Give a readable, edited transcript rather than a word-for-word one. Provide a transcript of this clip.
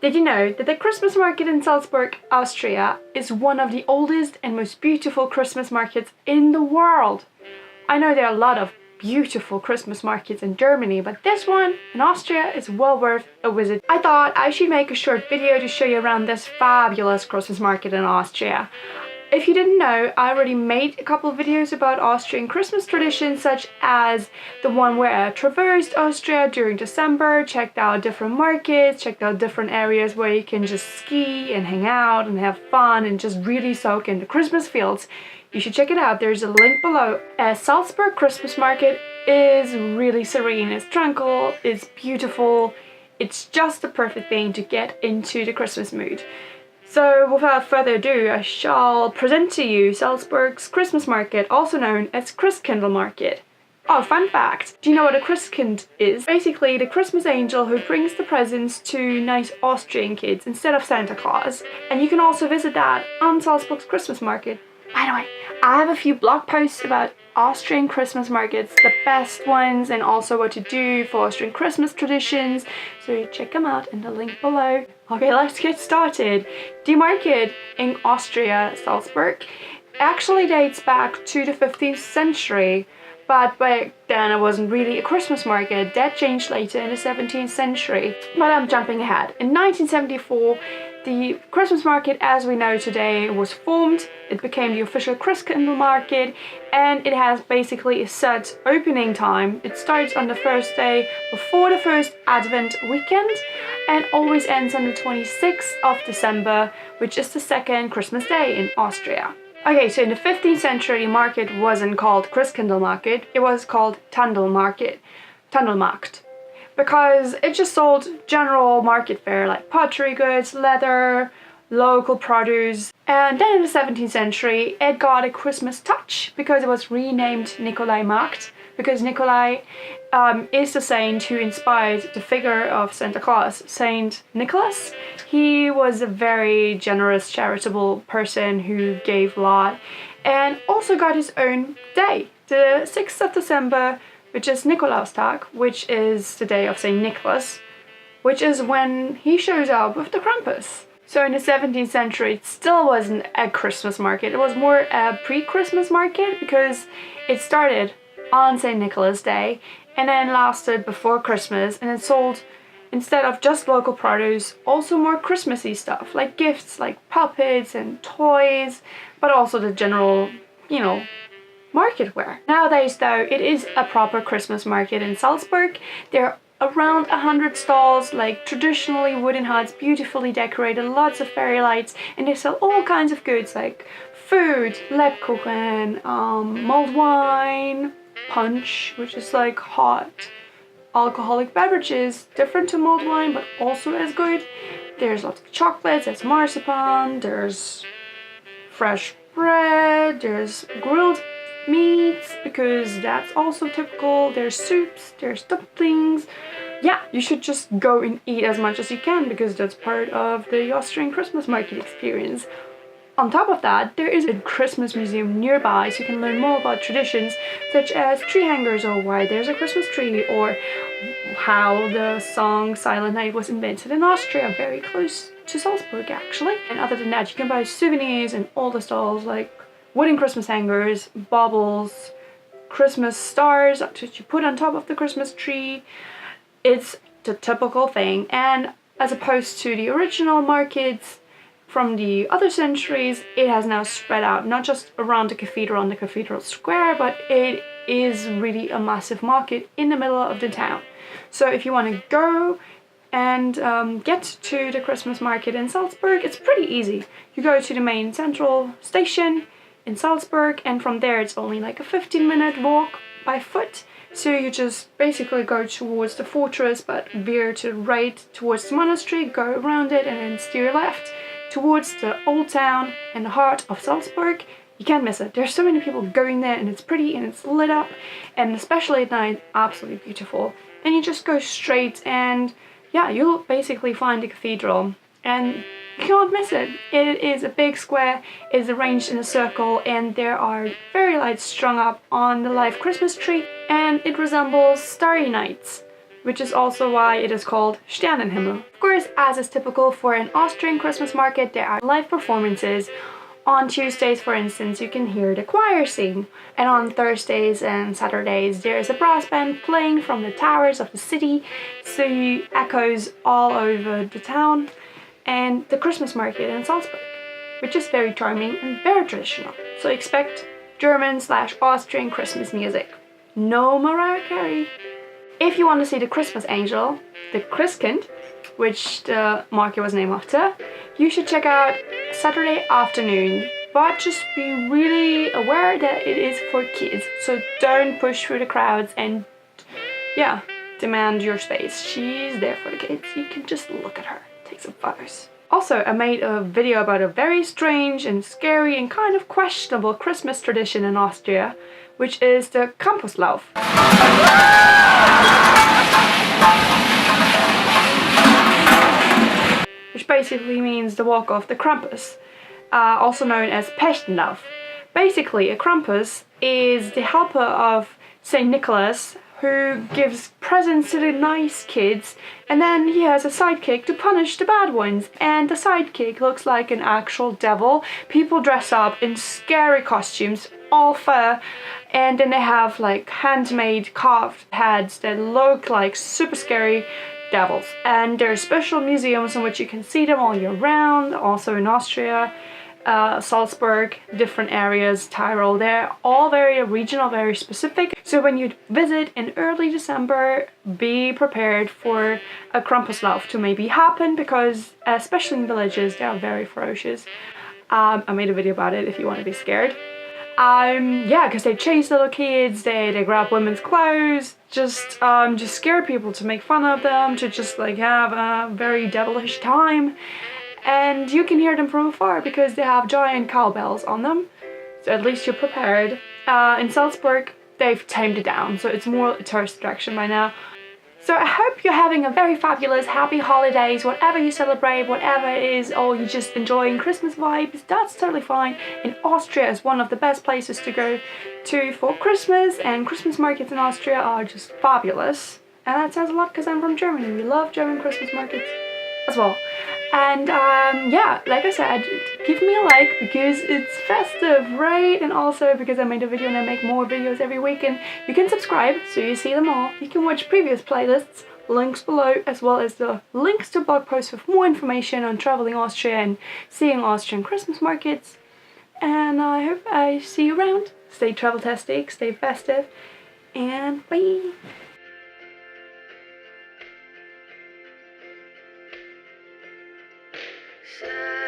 Did you know that the Christmas market in Salzburg, Austria is one of the oldest and most beautiful Christmas markets in the world? I know there are a lot of beautiful Christmas markets in Germany, but this one in Austria is well worth a visit. I thought I should make a short video to show you around this fabulous Christmas market in Austria. If you didn't know, I already made a couple of videos about Austrian Christmas traditions, such as the one where I traversed Austria during December, checked out different markets, checked out different areas where you can just ski and hang out and have fun and just really soak in the Christmas fields. You should check it out, there's a link below. Salzburg Christmas Market is really serene, it's tranquil, it's beautiful, it's just the perfect thing to get into the Christmas mood. So without further ado, I shall present to you Salzburg's Christmas Market, also known as Christkindlmarkt. Oh, fun fact! Do you know what a Christkind is? Basically the Christmas angel who brings the presents to nice Austrian kids instead of Santa Claus. And you can also visit that on Salzburg's Christmas Market. By the way, I have a few blog posts about Austrian Christmas markets, the best ones, and also what to do for Austrian Christmas traditions, so you check them out in the link below. Okay, let's get started. The market in Austria, Salzburg, actually dates back to the 15th century, but back then it wasn't really a Christmas market. That changed later in the 17th century. But I'm jumping ahead. In 1974, the Christmas market as we know today was formed. It became the official Christkindlmarkt, and it has basically a set opening time. It starts on the first day before the first Advent weekend and always ends on the 26th of December, which is the second Christmas day in Austria. Okay, so in the 15th century, the market wasn't called Christkindlmarkt, it was called Tandelmarkt, because it just sold general market fare like pottery goods, leather, local produce. And then in the 17th century, it got a Christmas touch because it was renamed Nikolaimarkt, because Nikolai is the saint who inspired the figure of Santa Claus, Saint Nicholas. He was a very generous, charitable person who gave a lot and also got his own day, the 6th of December, which is Nikolaustag, which is the day of Saint Nicholas, which is when he shows up with the Krampus. So in the 17th century, it still wasn't a Christmas market, it was more a pre-Christmas market because it started on St. Nicholas Day and then lasted before Christmas, and it sold, instead of just local produce, also more Christmassy stuff like gifts like puppets and toys, but also the general, market wear. Nowadays though, it is a proper Christmas market in Salzburg. There are around 100 stalls, like traditionally wooden huts, beautifully decorated, lots of fairy lights, and they sell all kinds of goods like food, Lebkuchen, mulled wine, punch, which is like hot alcoholic beverages, different to mulled wine but also as good. There's lots of chocolates, there's marzipan, there's fresh bread, there's grilled meats because that's also typical, there's soups, there's dumplings. Yeah, you should just go and eat as much as you can because that's part of the Austrian Christmas market experience. On top of that, there is a Christmas museum nearby, so you can learn more about traditions such as tree hangers, or why there's a Christmas tree, or how the song Silent Night was invented in Austria, very close to Salzburg actually. And other than that, you can buy souvenirs in all the stalls like wooden Christmas hangers, baubles, Christmas stars that you put on top of the Christmas tree. It's the typical thing, and as opposed to the original markets from the other centuries, it has now spread out not just around the cathedral on the cathedral square, but it is really a massive market in the middle of the town. So if you want to go and get to the Christmas market in Salzburg, it's pretty easy. You go to the main central station in Salzburg, and from there it's only like a 15-minute walk by foot. So you just basically go towards the fortress but veer to the right towards the monastery, go around it and then steer left towards the old town and the heart of Salzburg. You can't miss it. There's so many people going there and it's pretty and it's lit up, and especially at night, absolutely beautiful. And you just go straight and yeah, you'll basically find the cathedral and you can't miss it. It is a big square, it is arranged in a circle, and there are fairy lights strung up on the live Christmas tree, and it resembles Starry Nights. which is also why it is called Sternenhimmel. Of course, as is typical for an Austrian Christmas market, there are live performances. On Tuesdays, for instance, you can hear the choir sing, and on Thursdays and Saturdays there is a brass band playing from the towers of the city, so echoes all over the town, and the Christmas market in Salzburg, which is very charming and very traditional. So expect German/Austrian Christmas music. No Mariah Carey. If you want to see the Christmas angel, the Christkind, which the market was named after, you should check out Saturday afternoon. But just be really aware that it is for kids, so don't push through the crowds and demand your space. She's there for the kids. You can just look at her, take some photos. Also, I made a video about a very strange and scary and kind of questionable Christmas tradition in Austria, which is the Krampuslauf. Which basically means the walk of the Krampus, also known as Pechtenlauf. Basically, a Krampus is the helper of Saint Nicholas, who gives presents to the nice kids, and then he has a sidekick to punish the bad ones. And the sidekick looks like an actual devil. People dress up in scary costumes, all fur, and then they have like handmade carved heads that look like super scary devils. And there are special museums in which you can see them all year round, also in Austria, Salzburg, different areas, Tyrol. They're all very regional, very specific. So when you visit in early December, be prepared for a Krampuslauf to maybe happen, because especially in villages, they are very ferocious. I made a video about it if you want to be scared. Because they chase little kids, they grab women's clothes, just scare people to make fun of them, to just like have a very devilish time. And you can hear them from afar because they have giant cowbells on them, so at least you're prepared. In Salzburg, they've tamed it down, so it's more a tourist attraction by now. So I hope you're having a very fabulous, happy holidays, whatever you celebrate, whatever it is, or you're just enjoying Christmas vibes, that's totally fine. And Austria is one of the best places to go to for Christmas, and Christmas markets in Austria are just fabulous. And that says a lot because I'm from Germany. We love German Christmas markets as well. And like I said, give me a like because it's festive, right? And also because I made a video and I make more videos every week, and you can subscribe so you see them all. You can watch previous playlists, links below, as well as the links to blog posts with more information on traveling Austria and seeing Austrian Christmas markets. And I hope I see you around. Stay travel-tastic, stay festive, and bye! Shine.